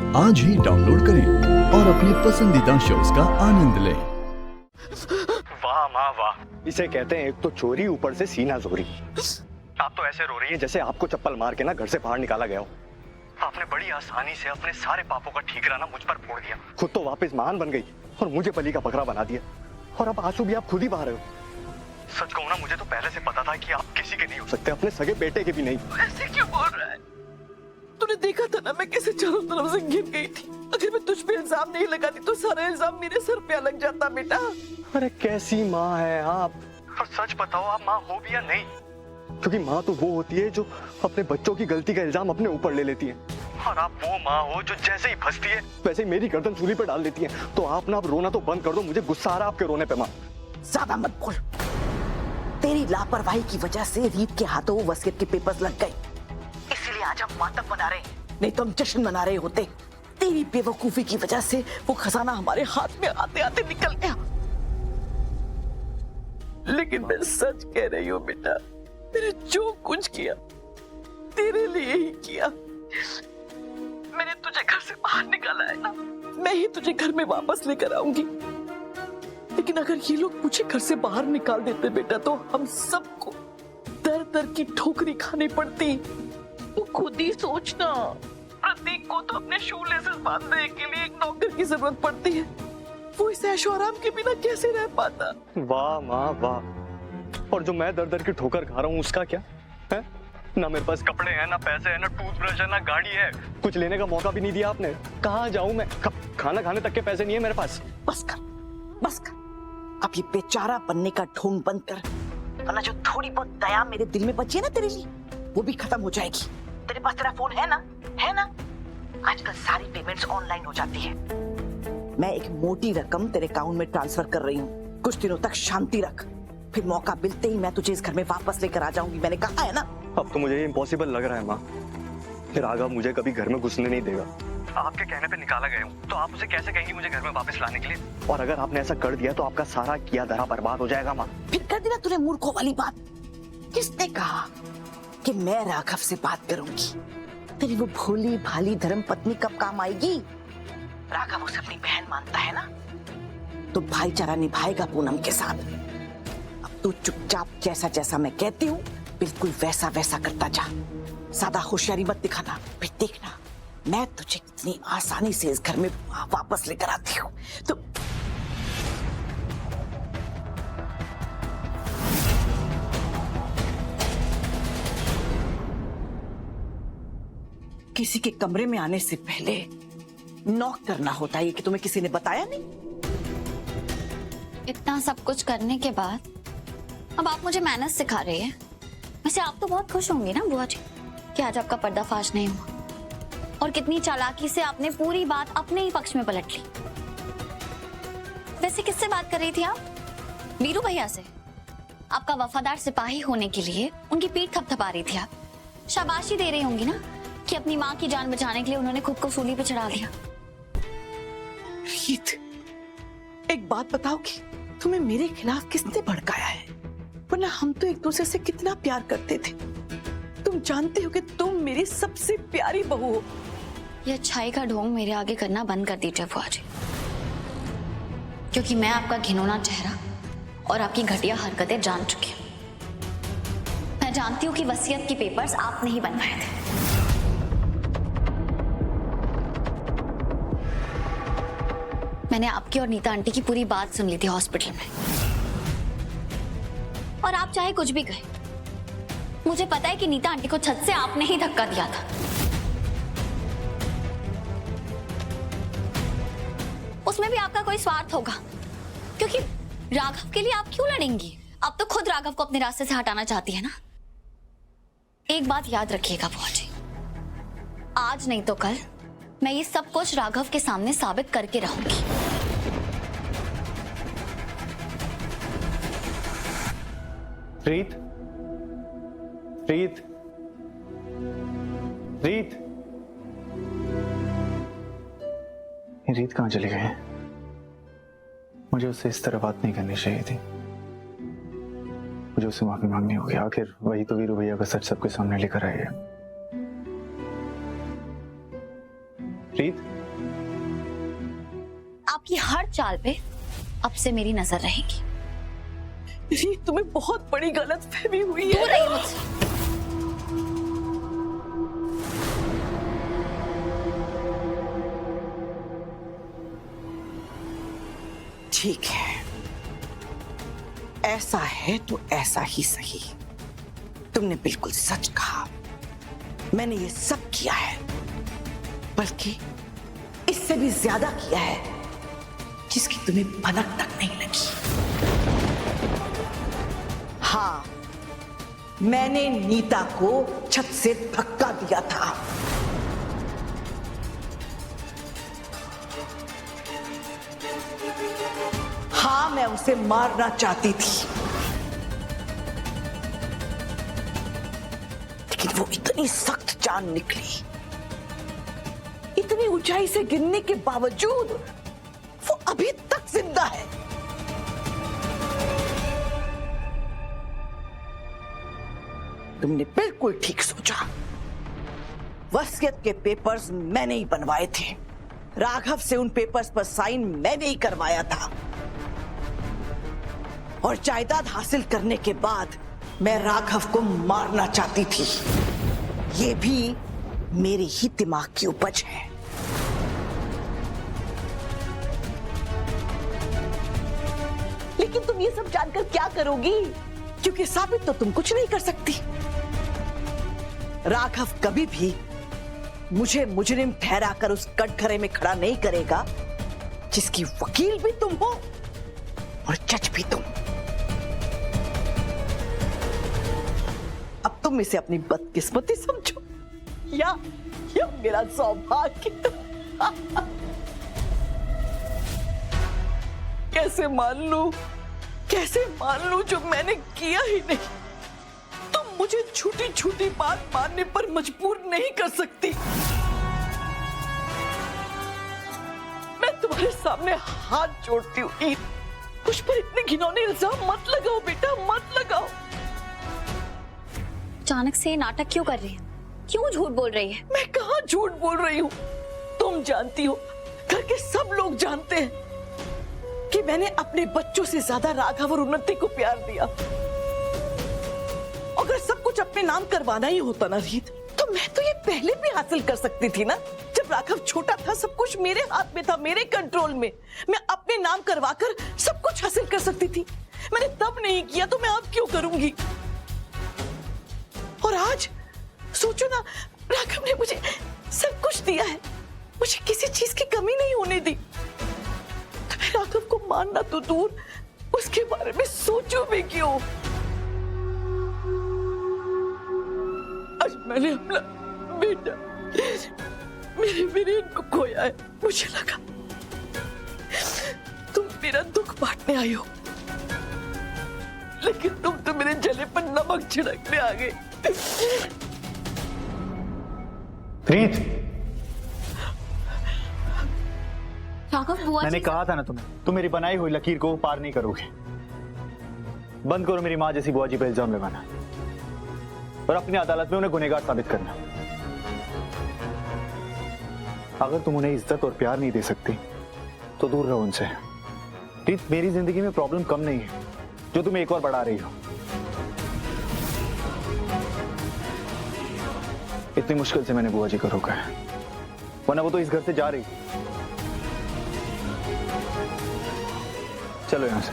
आज ही डाउनलोड करें और अपने पसंदीदा शोज का आनंद लें। वाह माँ वाह, इसे कहते हैं एक तो चोरी, ऊपर से सीना जोरी। आप तो ऐसे रो रही हैं जैसे आपको चप्पल मार के ना घर से बाहर निकाला गया हो। आपने बड़ी आसानी से अपने सारे पापों का ठीकरा ना मुझ पर फोड़ दिया। खुद तो वापस महान बन गई और मुझे बलि का बकरा बना दिया। और अब आंसू भी आप खुद ही बहा रहे हो। सच कहूं ना, मुझे तो पहले से पता था कि आप किसी के नहीं हो सकते, अपने सगे बेटे के भी नहीं। ऐसे क्यों बोल रहा है? तूने देखा था ना मैं कैसे चारों तरफ से गिर गई थी। अगर मैं तुझ पे इल्जाम नहीं लगाती तो सारा इल्जाम मेरे सर पे लग जाता बेटा। अरे कैसी माँ है आप? और सच बताओ, आप माँ हो भी या नहीं? क्योंकि माँ तो वो होती है जो अपने बच्चों की गलती का इल्जाम अपने ऊपर ले लेती है। और आप वो माँ हो जो जैसे ही फंसती है वैसे ही मेरी गर्दन सूली पे डाल देती है। तो आप ना अब रोना तो बंद कर दो, मुझे गुस्सा आ रहा है आपके रोने पे माँ। ज्यादा मत बोल। तेरी लापरवाही की वजह से रीत के हाथों वो वसीयत के पेपर्स लग गए, इसीलिए आज हम मातम मना रहे हैं, नहीं तो हम जश्न मना रहे होते। तेरी बेवकूफी की वजह से वो खजाना हमारे हाथ में आते आते निकल गया। लेकिन मैं सच कह रही हूँ बेटा, मैंने जो कुछ किया तेरे लिए ही किया। मैंने तुझे घर से बाहर निकाला है ना, मैं ही तुझे घर में वापस लेकर आऊंगी। लेकिन अगर ये लोग मुझे घर से बाहर निकाल देते बेटा, तो हम सबको दर दर की ठोकरी खानी पड़ती। तू खुद ही सोचना, प्रतीक को तो अपने शू लेसेस बांधने के लिए एक नौकर की जरूरत पड़ती है। वो इस ऐशो आराम के बिना कैसे रह पाता? वाह माँ वाह। और जो मैं दर दर की ठोकर खा रहा हूँ उसका क्या है? ना मेरे पास कपड़े हैं, ना पैसे हैं, ना टूथब्रश है, ना गाड़ी है। कुछ लेने का मौका भी नहीं दिया आपने। कहाँ जाऊं मैं? खाना खाने तक के पैसे नहीं है मेरे पास। बस कर, बस कर। अब ये बेचारा बनने का ढोंग बंद कर, वरना जो थोड़ी बहुत दया मेरे दिल में बची है ना तेरे लिए, वो भी खत्म हो जाएगी। तेरे पास तेरा फोन है ना? है ना? आजकल सारी पेमेंट्स ऑनलाइन हो जाती है। मैं एक मोटी रकम तेरे अकाउंट में ट्रांसफर कर रही हूँ। कुछ दिनों तक शांति रख, फिर मौका मिलते ही मैं तुझे इस घर में वापस लेकर आ जाऊंगी। मैंने कहा है ना। अब तो मुझे इम्पॉसिबल लग रहा है माँ। फिर राघव मुझे कभी घर में घुसने नहीं देगा। आपके कहने पे निकाला गया हूँ, तो आप उसे कैसे कहेंगी मुझे घर में वापस लाने के लिए? और अगर आपने ऐसा कर दिया तो आपका सारा किया धरा बर्बाद हो जाएगा माँ। फिर कर दी ना तूने मूर्खों वाली बात। किसने कहा कि मैं राघव से बात करूंगी? तेरी वो भोली भाली धर्म पत्नी कब काम आएगी? राघव उसे अपनी बहन मानता है ना, तो भाईचारा निभाएगा पूनम के साथ। अब तू चुपचाप जैसा जैसा मैं कहती हूँ बिल्कुल वैसा वैसा करता जा। ज्यादा होशियारी मत दिखाना, फिर देखना मैं तुझे कितनी आसानी से इस घर में वापस लेकर आती हूँ। तो किसी के कमरे में आने से पहले नॉक करना होता है, कि तुम्हें किसी ने बताया नहीं? इतना सब कुछ करने के बाद अब आप मुझे मैनर्स सिखा रही है। वैसे आप तो बहुत खुश होंगी ना बुआ जी कि आज आपका पर्दाफाश नहीं हुआ, और कितनी चालाकी से आपने पूरी बात अपने ही पक्ष में पलट ली। वैसे किससे बात कर रही थी आप? वीरू भैया से? आपका वफादार सिपाही होने के लिए उनकी पीठ थपथपा रही थी आप। शाबाशी दे रही होंगी ना कि अपनी माँ की जान बचाने के लिए उन्होंने खुद को सूली पे चढ़ा दिया। रीत, एक बात बताओगी, तुम्हें मेरे खिलाफ किसने भड़काया है? वरना हम तो एक दूसरे से कितना प्यार करते थे। तुम जानते हो कि तुम मेरी सबसे प्यारी बहू हो। ये अच्छाई का ढोंग मेरे आगे करना बंद कर दीजिए बुआ जी, क्योंकि मैं आपका घिनौना चेहरा और आपकी घटिया हरकतें जान चुकी हूं। मैं जानती हूँ कि वसीयत के पेपर्स आपने ही बनवाए थे। मैंने आपकी और नीता आंटी की पूरी बात सुन ली थी हॉस्पिटल में, और आप चाहे कुछ भी कहें, मुझे पता है कि नीता आंटी को छत से आपने ही धक्का दिया था। उसमें भी आपका कोई स्वार्थ होगा, क्योंकि राघव के लिए आप क्यों लड़ेंगी? आप तो खुद राघव को अपने रास्ते से हटाना चाहती है ना। एक बात याद रखिएगा बुआ जी, आज नहीं तो कल मैं ये सब कुछ राघव के सामने साबित करके रहूंगी। रीत, रीत, रीत, रीत कहाँ चली गई? मुझे उससे इस तरह बात नहीं करनी चाहिए थी। मुझे उससे माफी मांगनी होगी। आखिर वही तो वीरू भैया का सच सबके सामने लेकर आई है। प्रीत, आपकी हर चाल पे अब से मेरी नजर रहेगी। रीत, तुम्हें बहुत बड़ी गलतफहमी हुई दूर है। रहिए मुझसे। ठीक है, ऐसा है तो ऐसा ही सही। तुमने बिल्कुल सच कहा, मैंने ये सब किया है, बल्कि इससे भी ज्यादा किया है, जिसकी तुम्हें भनक तक नहीं लगी। हाँ, मैंने नीता को छत से धक्का दिया था। हाँ, मैं उसे मारना चाहती थी, लेकिन वो इतनी सख्त जान निकली, इतनी ऊंचाई से गिरने के बावजूद वो अभी तक जिंदा है। तुमने बिल्कुल ठीक सोचा। वसीयत के पेपर्स मैंने ही बनवाए थे, राघव से उन पेपर्स पर साइन मैंने ही करवाया था, और जायदाद हासिल करने के बाद मैं राघव को मारना चाहती थी। ये भी मेरे ही दिमाग की उपज है। लेकिन तुम ये सब जानकर क्या करोगी? क्योंकि साबित तो तुम कुछ नहीं कर सकती। राघव कभी भी मुझे मुजरिम ठहराकर उस कटघरे में खड़ा नहीं करेगा, जिसकी वकील भी तुम हो और जज भी तुम। अब तुम इसे अपनी बदकिस्मती समझो या मेरा सौभाग्य। कैसे मान लूं जो मैंने किया ही नहीं। तुम मुझे झूठी झूठी बात मानने पर मजबूर नहीं कर सकती। मैं तुम्हारे सामने हाथ जोड़ती हूँ ईद, मुझ पर इतने घिनौने इल्जाम मत लगाओ बेटा, मत लगाओ। अचानक से ये नाटक क्यों कर रही है? क्यों झूठ बोल रही है? मैं कहाँ झूठ बोल रही हूँ? तुम जानती हो, घर के सब लोग जानते हैं कि मैंने अपने बच्चों से ज्यादा राघव और उन्नति को प्यार दिया। अगर सब कुछ अपने नाम करवाना ही होता ना रीत, तो मैं तो ये पहले भी हासिल कर सकती थी ना। जब राघव छोटा था, सब कुछ मेरे हाथ में था, मेरे कंट्रोल में। मैं अपने नाम करवाकर सब कुछ हासिल कर सकती थी। मैंने तब नहीं किया तो मैं अब क्यों करूंगी? और आज सोचो ना, राघव ने मुझे सब कुछ दिया है, मुझे किसी चीज की कमी नहीं होने दी। तो मैं राघव को मानना तो दूर, उसके बारे में सोचूं भी क्यों? आज मैंने अपना बेटा, मेरे वीरेन को खोया है। मुझे लगा तुम मेरा दुख बांटने आई हो, लेकिन तुम तो मेरे जले पर नमक छिड़कने आ गए। प्रीत, राघव, बुआ मैंने जी कहा था ना तुम्हें, तुम मेरी बनाई हुई लकीर को पार नहीं करोगे। बंद करो मेरी माँ जैसी बुआ जी पे इल्जाम लगाना और अपनी अदालत में उन्हें गुनहगार साबित करना। अगर तुम उन्हें इज्जत और प्यार नहीं दे सकती तो दूर रहो उनसे। प्रीत, मेरी जिंदगी में प्रॉब्लम कम नहीं है जो तुम एक और बढ़ा रही हो। इतनी मुश्किल से मैंने बुआ जी को रोका है, वरना वो तो इस घर से जा रही। चलो यहां से।